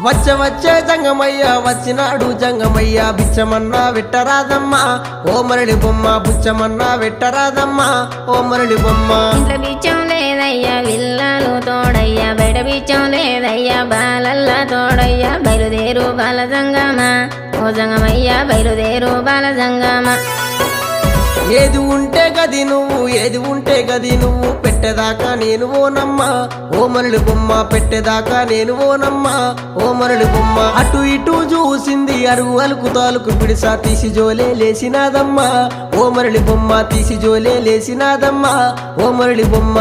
వచ్చే జంగమయ్య వచ్చినాడు జంగమయ్య బిచ్చమన్నా వెట్టరాదమ్మా ఓ మరళి బొమ్మ బుచ్చమన్నా వెట్టరాదమ్మా ఓ మరళి బొమ్మ. ఇంట్లో బిచ్చం లేదయ్యా విల్లాలు తోడయ్యా బయట బిచ్చం లేదయ్యా బాలల్లా తోడయ్యా బయలుదేరు బాల జంగమా ఓ జంగమయ్యా బయలుదేరు బాల జంగమా. ఏది ఉంటే గది నువ్వు ఏది ఉంటే గది నువ్వు పెట్టేదాకా నేను ఓనమ్మా ఓ మరళి బొమ్మ పెట్టేదాకా నేను ఓనమ్మా ఓ మరళి బొమ్మ. అటు ఇటు చూసింది అరుగు అలుకు తాలుకు పిడిసా తీసి జోలే లేసినాదమ్మా ఓ మరళి బొమ్మ తీసి జోలే లేసినాదమ్మా ఓ మరళి బొమ్మ.